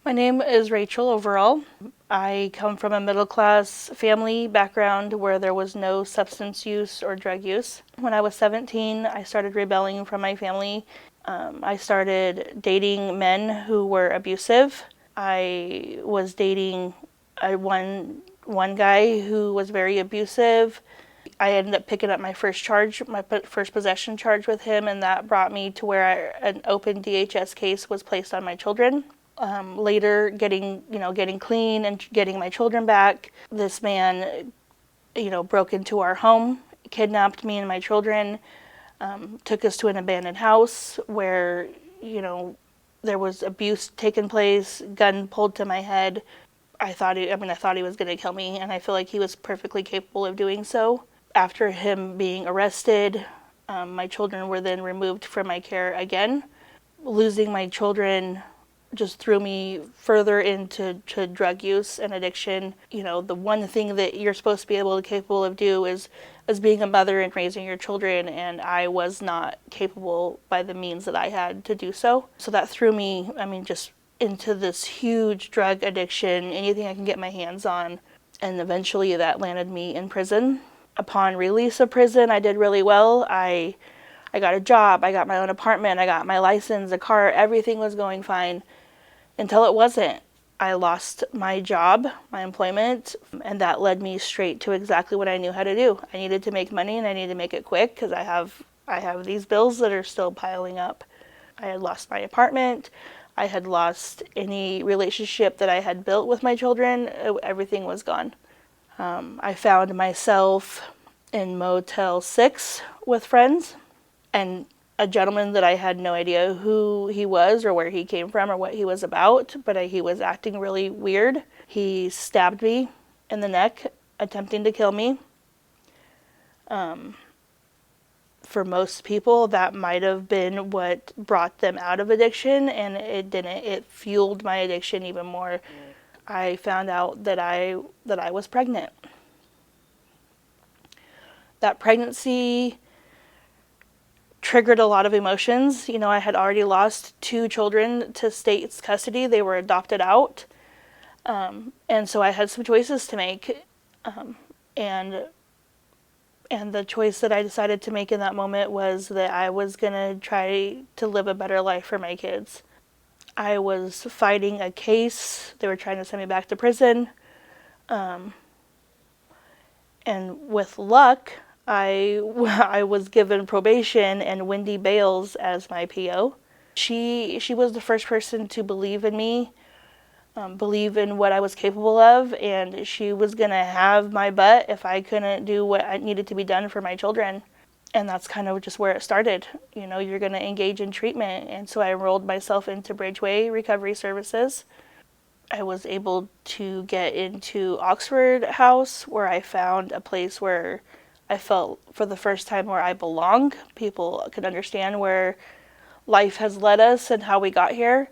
My name is Rachel overall. I come from a middle-class family background where there was no substance use or drug use. When I was 17, I started rebelling from my family. I started dating men who were abusive. I was dating one guy who was very abusive. I ended up picking up my first possession charge with him, and that brought me to where an open DHS case was placed on my children. Later, getting clean and getting my children back, this man, broke into our home, kidnapped me and my children, took us to an abandoned house where, there was abuse taking place, gun pulled to my head. I thought he was going to kill me, and I feel like he was perfectly capable of doing so. After him being arrested, my children were then removed from my care again. Losing my children just threw me further into drug use and addiction. The one thing that you're supposed to be capable of do is being a mother and raising your children, and I was not capable by the means that I had to do so. So that threw me, just into this huge drug addiction, anything I can get my hands on, and eventually that landed me in prison. Upon release of prison, I did really well. I got a job, I got my own apartment, I got my license, a car, everything was going fine. Until it wasn't. I lost my job, my employment, and that led me straight to exactly what I knew how to do. I needed to make money, and I needed to make it quick because I have these bills that are still piling up. I had lost my apartment. I had lost any relationship that I had built with my children. Everything was gone. I found myself in Motel 6 with friends, and a gentleman that I had no idea who he was or where he came from or what he was about, but he was acting really weird. He stabbed me in the neck, attempting to kill me. For most people, that might have been what brought them out of addiction, and it didn't. It fueled my addiction even more. I found out that I was pregnant. That pregnancy triggered a lot of emotions. I had already lost 2 children to state's custody. They were adopted out. And so I had some choices to make. And the choice that I decided to make in that moment was that I was going to try to live a better life for my kids. I was fighting a case. They were trying to send me back to prison. And with luck, I was given probation and Wendy Bales as my PO. She was the first person to believe in me, believe in what I was capable of, and she was going to have my butt if I couldn't do what I needed to be done for my children. And that's kind of just where it started. You're going to engage in treatment. And so I enrolled myself into Bridgeway Recovery Services. I was able to get into Oxford House, where I found a place where I felt for the first time where I belong. People could understand where life has led us and how we got here.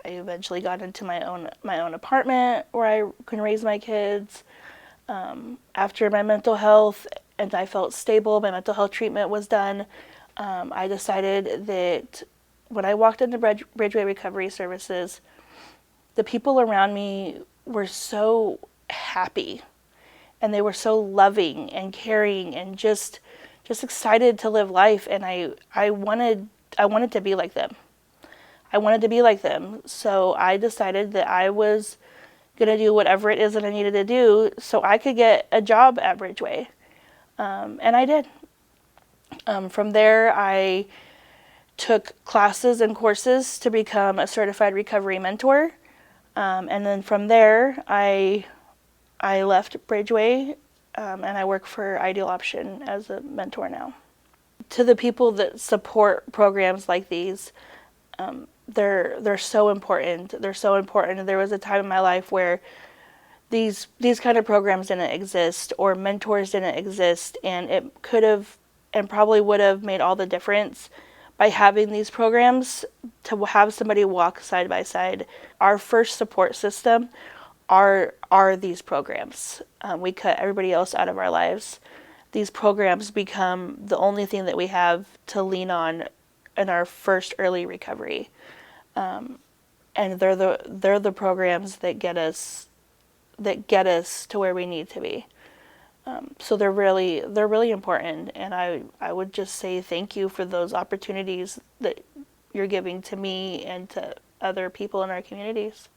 I eventually got into my own apartment where I can raise my kids. After my mental health and I felt stable, my mental health treatment was done, I decided that when I walked into Bridgeway Recovery Services, the people around me were so happy. And they were so loving and caring and just excited to live life. And I wanted to be like them. I wanted to be like them. So I decided that I was going to do whatever it is that I needed to do so I could get a job at Bridgeway. And I did. From there, I took classes and courses to become a certified recovery mentor. And then from there, I left Bridgeway, and I work for Ideal Option as a mentor now. To the people that support programs like these, they're so important. They're so important. There was a time in my life where these kind of programs didn't exist, or mentors didn't exist, and it could have and probably would have made all the difference by having these programs, to have somebody walk side by side. Our first support system are these programs. We cut everybody else out of our lives. These programs become the only thing that we have to lean on in our first early recovery. and they're the programs that get us to where we need to be. So they're really important, and I would just say thank you for those opportunities that you're giving to me and to other people in our communities.